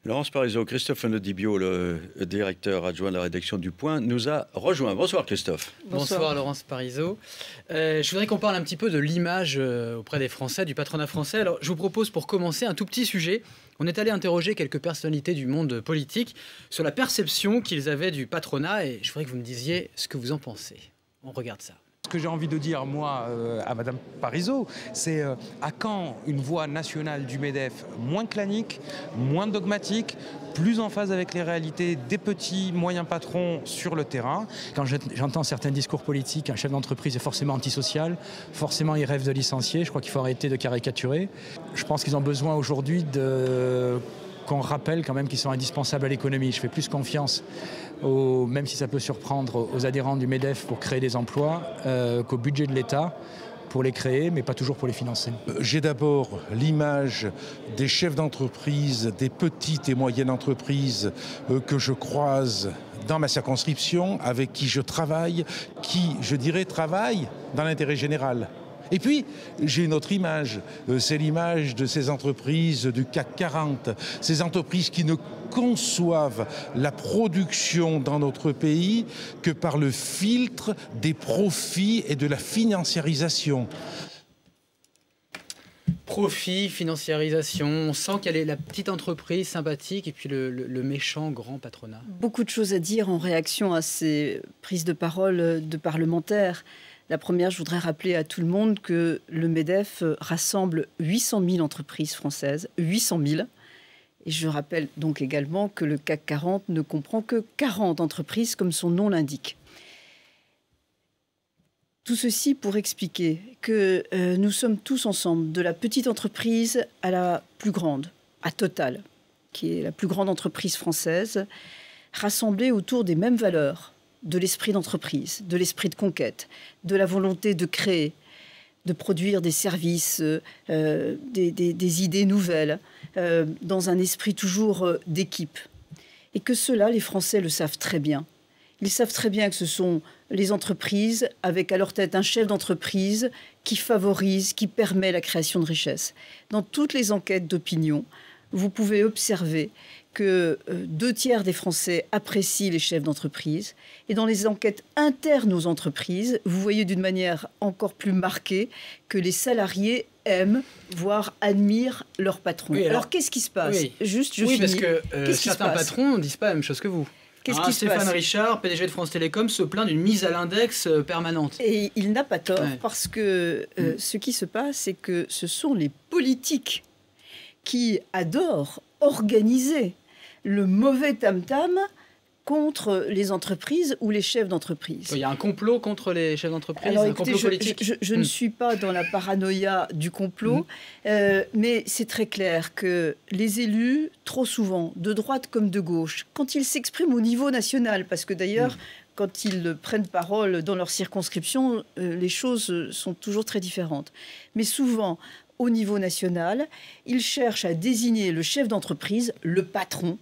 Laurence Parisot, Christophe Onodibio, le directeur adjoint de la rédaction du Point, nous a rejoint. Bonsoir Christophe. Bonsoir Laurence Parisot. Je voudrais qu'on parle un petit peu de l'image auprès des Français, du patronat français. Alors, je vous propose pour commencer un tout petit sujet. On est allé interroger quelques personnalités du monde politique sur la perception qu'ils avaient du patronat et je voudrais que vous me disiez ce que vous en pensez. On regarde ça. Ce que j'ai envie de dire, moi, à Madame Parisot, c'est à quand une voix nationale du MEDEF moins clanique, moins dogmatique, plus en phase avec les réalités des petits, moyens patrons sur le terrain. Quand j'entends certains discours politiques, un chef d'entreprise est forcément antisocial, forcément il rêve de licencier, je crois qu'il faut arrêter de caricaturer. Je pense qu'ils ont besoin aujourd'hui qu'on rappelle quand même qu'ils sont indispensables à l'économie. Je fais plus confiance, même si ça peut surprendre, aux adhérents du MEDEF pour créer des emplois qu'au budget de l'État pour les créer, mais pas toujours pour les financer. J'ai d'abord l'image des chefs d'entreprise, des petites et moyennes entreprises que je croise dans ma circonscription, avec qui je travaille, qui, je dirais, travaillent dans l'intérêt général. Et puis, j'ai une autre image, c'est l'image de ces entreprises du CAC 40, ces entreprises qui ne conçoivent la production dans notre pays que par le filtre des profits et de la financiarisation. Profit, financiarisation, on sent qu'elle est la petite entreprise sympathique et puis le méchant grand patronat. Beaucoup de choses à dire en réaction à ces prises de parole de parlementaires. La première, je voudrais rappeler à tout le monde que le MEDEF rassemble 800 000 entreprises françaises, 800 000. Et je rappelle donc également que le CAC 40 ne comprend que 40 entreprises, comme son nom l'indique. Tout ceci pour expliquer que nous sommes tous ensemble, de la petite entreprise à la plus grande, à Total, qui est la plus grande entreprise française, rassemblés autour des mêmes valeurs, de l'esprit d'entreprise, de l'esprit de conquête, de la volonté de créer, de produire des services, des idées nouvelles, dans un esprit toujours d'équipe. Et que cela, les Français le savent très bien. Ils savent très bien que ce sont les entreprises, avec à leur tête un chef d'entreprise qui favorise, qui permet la création de richesses. Dans toutes les enquêtes d'opinion, vous pouvez observer que 2/3 des Français apprécient les chefs d'entreprise. Et dans les enquêtes internes aux entreprises, vous voyez d'une manière encore plus marquée que les salariés aiment, voire admirent leur patron. Oui, alors qu'est-ce qui se passe? Oui, Juste, je oui finis. parce que certains patrons ne disent pas la même chose que vous. Qu'est-ce qui se Stéphane passe? Richard, PDG de France Télécom, se plaint d'une mise à l'index permanente. Et il n'a pas tort, Ouais. parce que ce qui se passe, c'est que ce sont les politiques qui adorent organiser le mauvais tam-tam contre les entreprises ou les chefs d'entreprise. Il y a un complot contre les chefs d'entreprise, Alors, un écoutez, complot politique. je ne suis pas dans la paranoïa du complot, mais c'est très clair que les élus, trop souvent, de droite comme de gauche, quand ils s'expriment au niveau national, parce que d'ailleurs, quand ils prennent parole dans leur circonscription, les choses sont toujours très différentes. Mais souvent, au niveau national, ils cherchent à désigner le chef d'entreprise, le patron,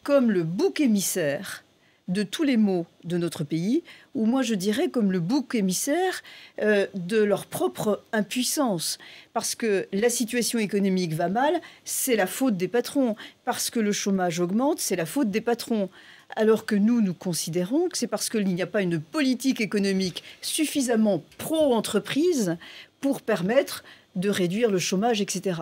comme le bouc émissaire de tous les maux de notre pays, ou moi je dirais comme le bouc émissaire de leur propre impuissance. Parce que la situation économique va mal, c'est la faute des patrons. Parce que le chômage augmente, c'est la faute des patrons. Alors que nous considérons que c'est parce qu'il n'y a pas une politique économique suffisamment pro-entreprise pour permettre de réduire le chômage, etc.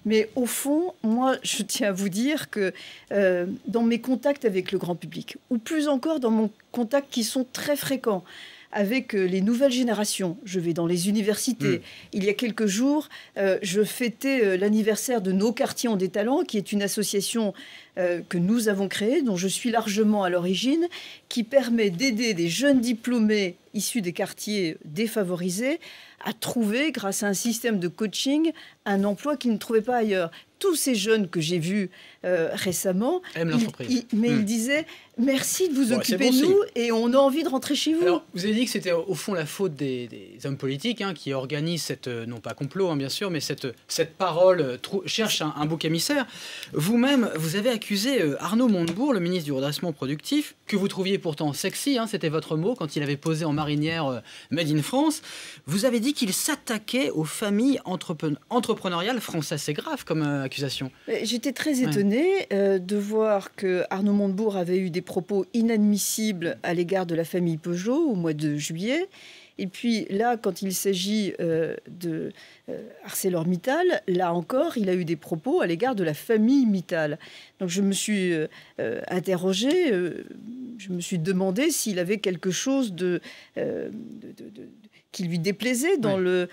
Mais au fond, moi, je tiens à vous dire que dans mes contacts avec le grand public, ou plus encore dans mon contact qui sont très fréquents avec les nouvelles générations, je vais dans les universités. Il y a quelques jours, je fêtais l'anniversaire de Nos Quartiers ont des talents, qui est une association que nous avons créée, dont je suis largement à l'origine, qui permet d'aider des jeunes diplômés issus des quartiers défavorisés à trouver, grâce à un système de coaching, un emploi qu'ils ne trouvaient pas ailleurs. Tous ces jeunes que j'ai vus récemment, ils disaient « merci de vous occuper de nous et on a envie de rentrer chez vous ». Alors, vous avez dit que c'était au fond la faute des hommes politiques qui organisent cette, non pas complot bien sûr, mais cette parole, cherche un bouc émissaire. Vous-même, vous avez accusé Arnaud Montebourg, le ministre du redressement productif, que vous trouviez pourtant sexy, c'était votre mot, quand il avait posé en marinière Made in France. Vous avez dit dit qu'il s'attaquait aux familles entrepreneuriales françaises. C'est grave comme accusation. J'étais très étonnée de voir que Arnaud Montebourg avait eu des propos inadmissibles à l'égard de la famille Peugeot au mois de juillet. Et puis là, quand il s'agit de ArcelorMittal, là encore, il a eu des propos à l'égard de la famille Mittal. Donc je me suis interrogée, je me suis demandé s'il avait quelque chose qui lui déplaisait dans le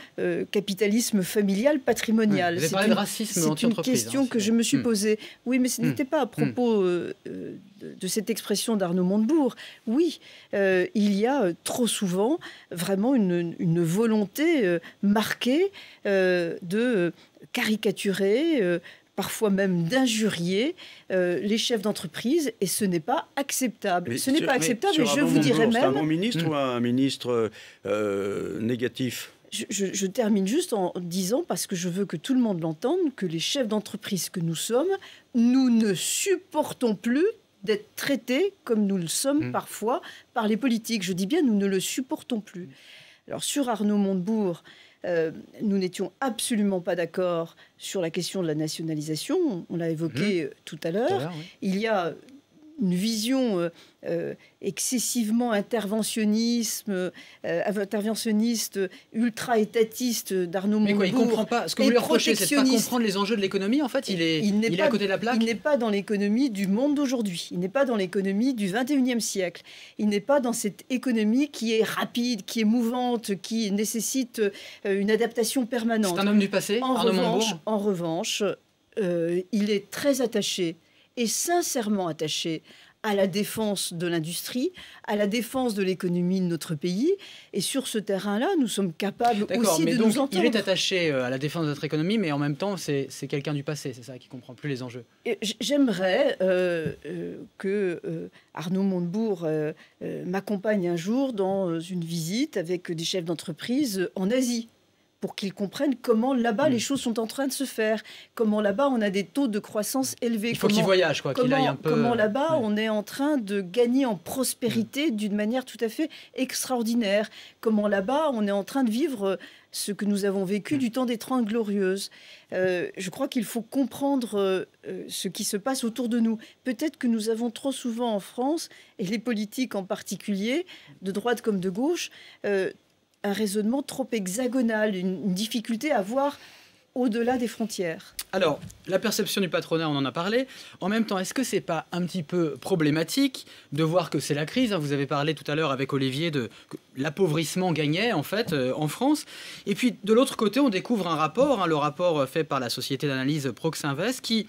capitalisme familial patrimonial. Vous avez parlé de racisme anti-entreprise. C'est une question que je me suis posée. Oui, mais ce n'était pas à propos de cette expression d'Arnaud Montebourg. Oui, il y a trop souvent vraiment une volonté marquée de caricaturer, parfois même d'injurier les chefs d'entreprise, et ce n'est pas acceptable. Ce n'est pas acceptable, et je vous dirais même... C'est un bon ministre ou un ministre négatif ? Je termine juste en disant, parce que je veux que tout le monde l'entende, que les chefs d'entreprise que nous sommes, nous ne supportons plus d'être traités comme nous le sommes parfois par les politiques. Je dis bien, nous ne le supportons plus. Alors sur Arnaud Montebourg, nous n'étions absolument pas d'accord sur la question de la nationalisation. On l'a évoqué tout à l'heure. Oui. Il y a une vision excessivement interventionniste, ultra-étatiste d'Arnaud Montebourg. Mais quoi, il comprend pas. Ce que vous lui reprochez, c'est de ne pas comprendre les enjeux de l'économie. En fait, il est à côté de la plaque. Il n'est pas dans l'économie du monde d'aujourd'hui. Il n'est pas dans l'économie du 21e siècle. Il n'est pas dans cette économie qui est rapide, qui est mouvante, qui nécessite une adaptation permanente. C'est un homme du passé, Arnaud Montebourg. En revanche, il est très attaché, et sincèrement attaché, à la défense de l'industrie, à la défense de l'économie de notre pays. Et sur ce terrain-là, nous sommes capables aussi de nous entendre. Il est attaché à la défense de notre économie, mais en même temps, c'est quelqu'un du passé, c'est ça, qui ne comprend plus les enjeux. J'aimerais que Arnaud Montebourg m'accompagne un jour dans une visite avec des chefs d'entreprise en Asie, pour qu'ils comprennent comment là-bas les choses sont en train de se faire, comment là-bas on a des taux de croissance élevés. Il faut qu'il voyage, quoi, qu'il aille un peu... Comment là-bas on est en train de gagner en prospérité d'une manière tout à fait extraordinaire. Comment là-bas on est en train de vivre ce que nous avons vécu du temps des 30 Glorieuses. Je crois qu'il faut comprendre ce qui se passe autour de nous. Peut-être que nous avons trop souvent en France, et les politiques en particulier, de droite comme de gauche, un raisonnement trop hexagonal, une difficulté à voir au-delà des frontières. Alors, la perception du patronat, on en a parlé. En même temps, est-ce que c'est pas un petit peu problématique de voir que c'est la crise, hein, vous avez parlé tout à l'heure avec Olivier de que l'appauvrissement gagnait en fait en France. Et puis de l'autre côté, on découvre un rapport, hein, le rapport fait par la société d'analyse Proxinvest, qui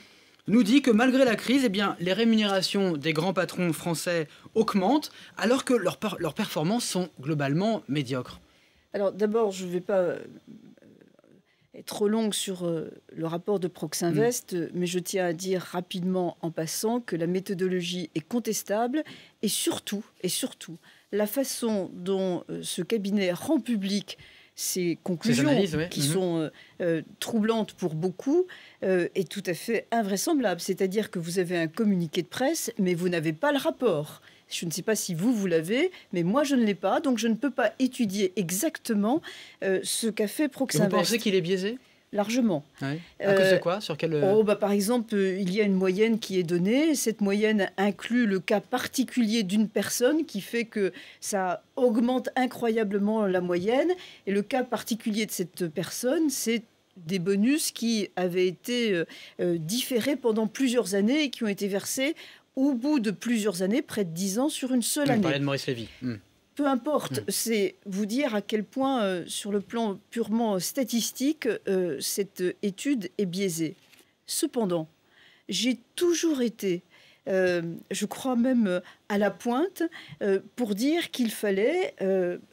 nous dit que malgré la crise, eh bien, les rémunérations des grands patrons français augmentent, alors que leurs performances sont globalement médiocres. Alors d'abord, je ne vais pas être trop longue sur le rapport de Proxinvest, mais je tiens à dire rapidement en passant que la méthodologie est contestable, et surtout, la façon dont ce cabinet rend public ces conclusions, qui sont troublantes pour beaucoup, est tout à fait invraisemblable. C'est-à-dire que vous avez un communiqué de presse, mais vous n'avez pas le rapport. Je ne sais pas si vous l'avez, mais moi, je ne l'ai pas. Donc, je ne peux pas étudier exactement ce qu'a fait Proxinvest. Vous pensez qu'il est biaisé ? Largement. Oui. À cause de quoi ? Sur quel... Par exemple, il y a une moyenne qui est donnée. Cette moyenne inclut le cas particulier d'une personne qui fait que ça augmente incroyablement la moyenne. Et le cas particulier de cette personne, c'est des bonus qui avaient été différés pendant plusieurs années et qui ont été versés au bout de plusieurs années, près de 10 ans, sur une seule année. Vous parlez de Maurice Lévy. Peu importe, c'est vous dire à quel point, sur le plan purement statistique, cette étude est biaisée. Cependant, j'ai toujours été, je crois même à la pointe, pour dire qu'il fallait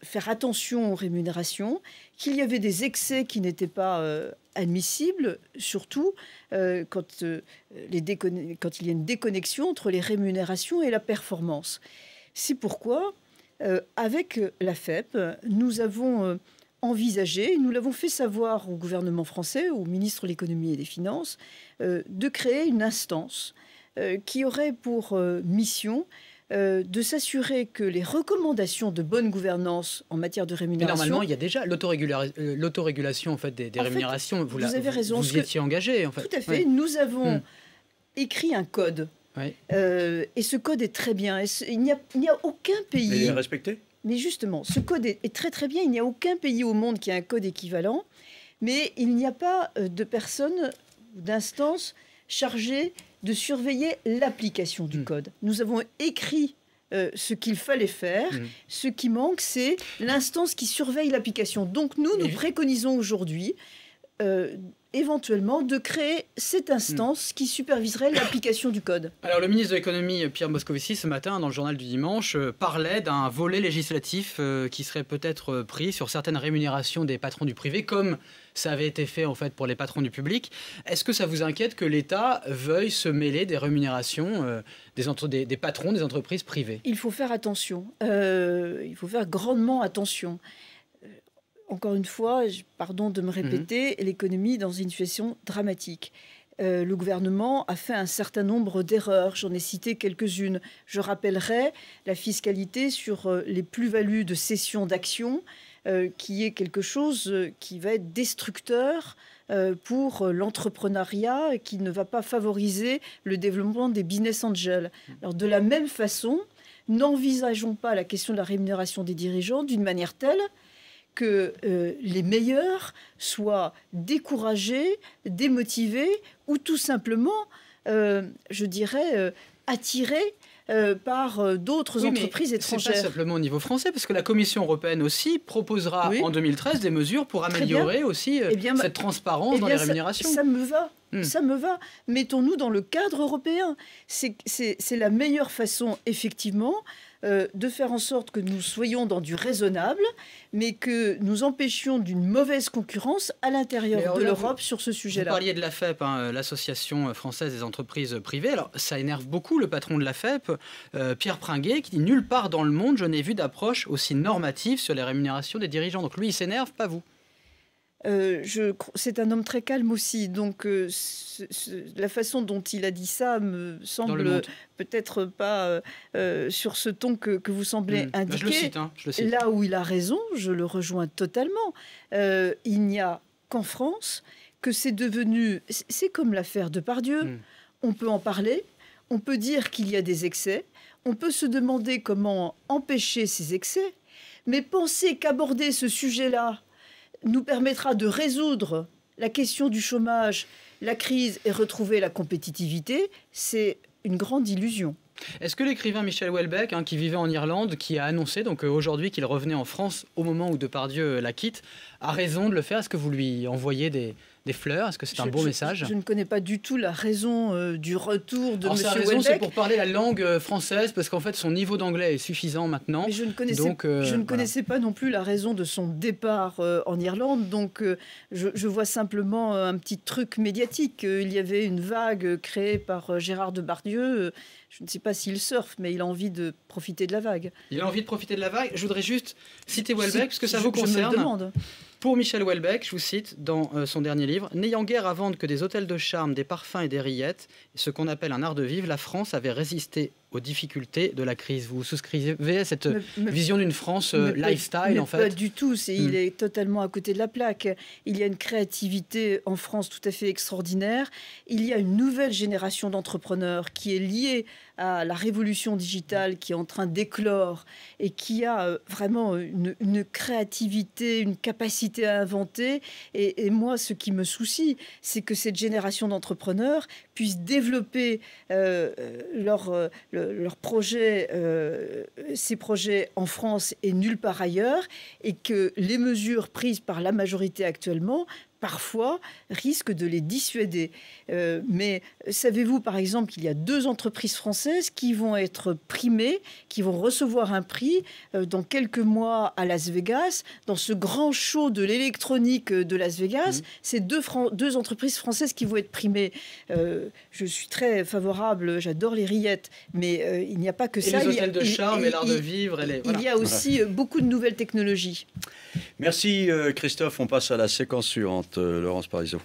faire attention aux rémunérations, qu'il y avait des excès qui n'étaient pas admissible, surtout quand il y a une déconnexion entre les rémunérations et la performance. C'est pourquoi, avec la FEP, nous avons envisagé, nous l'avons fait savoir au gouvernement français, au ministre de l'économie et des finances, de créer une instance qui aurait pour mission de s'assurer que les recommandations de bonne gouvernance en matière de Mais rémunération... normalement, il y a déjà l'autorégulation en fait, des rémunérations. Vous avez raison. Vous y étiez engagé, en fait. Tout à fait. Nous avons écrit un code. Et ce code est très bien. Il n'y a aucun pays... Mais il est respecté ? Mais justement, ce code est très très bien. Il n'y a aucun pays au monde qui a un code équivalent. Mais il n'y a pas de personne ou d'instance chargée de surveiller l'application du code. Nous avons écrit ce qu'il fallait faire. Ce qui manque, c'est l'instance qui surveille l'application. Donc nous préconisons aujourd'hui éventuellement de créer cette instance qui superviserait l'application du code. Alors le ministre de l'économie Pierre Moscovici ce matin dans le journal du dimanche parlait d'un volet législatif qui serait peut-être pris sur certaines rémunérations des patrons du privé comme ça avait été fait en fait pour les patrons du public. Est-ce que ça vous inquiète que l'État veuille se mêler des rémunérations des patrons des entreprises privées? Il faut faire attention. Il faut faire grandement attention. Encore une fois, pardon de me répéter, l'économie est dans une situation dramatique. Le gouvernement a fait un certain nombre d'erreurs. J'en ai cité quelques-unes. Je rappellerai la fiscalité sur les plus-values de cession d'actions, qui est quelque chose qui va être destructeur pour l'entrepreneuriat, qui ne va pas favoriser le développement des business angels. Alors, de la même façon, n'envisageons pas la question de la rémunération des dirigeants d'une manière telle que les meilleurs soient découragés, démotivés ou tout simplement, je dirais, attirés par d'autres entreprises étrangères. C'est pas simplement au niveau français, parce que la Commission européenne aussi proposera en 2013 des mesures pour améliorer aussi cette transparence dans les rémunérations. Ça me va. Ça me va. Mettons-nous dans le cadre européen. C'est la meilleure façon, effectivement, de faire en sorte que nous soyons dans du raisonnable, mais que nous empêchions d'une mauvaise concurrence à l'intérieur de l'Europe sur ce sujet-là. Vous parliez de l'AFEP, l'Association française des entreprises privées. Alors, ça énerve beaucoup le patron de l'AFEP, Pierre Pringuet, qui dit « Nulle part dans le monde, je n'ai vu d'approche aussi normative sur les rémunérations des dirigeants ». Donc lui, il s'énerve, pas vous. C'est un homme très calme aussi, donc la façon dont il a dit ça me semble peut-être pas sur ce ton que vous semblez indiquer. Je le cite. Là où il a raison, je le rejoins totalement. Il n'y a qu'en France que c'est devenu... C'est comme l'affaire Depardieu. On peut en parler, on peut dire qu'il y a des excès, on peut se demander comment empêcher ces excès, mais penser qu'aborder ce sujet-là nous permettra de résoudre la question du chômage, la crise et retrouver la compétitivité, c'est une grande illusion. Est-ce que l'écrivain Michel Houellebecq, qui vivait en Irlande, qui a annoncé donc aujourd'hui qu'il revenait en France au moment où Depardieu la quitte, a raison de le faire? Est-ce que vous lui envoyez des fleurs? Est-ce que c'est un beau message? Je ne connais pas du tout la raison du retour de M. Houellebecq. Raison, c'est pour parler la langue française, parce qu'en fait, son niveau d'anglais est suffisant maintenant. Mais je ne connaissais pas non plus la raison de son départ en Irlande, donc je vois simplement un petit truc médiatique. Il y avait une vague créée par Gérard Depardieu. Je ne sais pas s'il surfe, mais il a envie de profiter de la vague. Il a envie de profiter de la vague. Je voudrais juste citer Houellebecq, parce que ça vous concerne. Je me demande. Pour Michel Houellebecq, je vous cite dans son dernier livre, « N'ayant guère à vendre que des hôtels de charme, des parfums et des rillettes, ce qu'on appelle un art de vivre, la France avait résisté aux difficultés de la crise. » Vous souscrivez à cette vision d'une France lifestyle, en fait? Pas du tout. Il est totalement à côté de la plaque. Il y a une créativité en France tout à fait extraordinaire. Il y a une nouvelle génération d'entrepreneurs qui est liée à la révolution digitale qui est en train d'éclore et qui a vraiment une créativité, une capacité à inventer. Et moi, ce qui me soucie, c'est que cette génération d'entrepreneurs puisse développer leurs projets, ces projets en France et nulle part ailleurs, et que les mesures prises par la majorité actuellement parfois risquent de les dissuader. Mais savez-vous, par exemple, qu'il y a 2 entreprises françaises qui vont être primées, qui vont recevoir un prix dans quelques mois à Las Vegas, dans ce grand show de l'électronique de Las Vegas. C'est 2 entreprises françaises qui vont être primées. Je suis très favorable, j'adore les rillettes, mais il n'y a pas que ça. Les hôtels de charme et l'art de vivre. Il y a aussi beaucoup de nouvelles technologies. Merci Christophe, on passe à la séquence suivante. Laurence Parisot.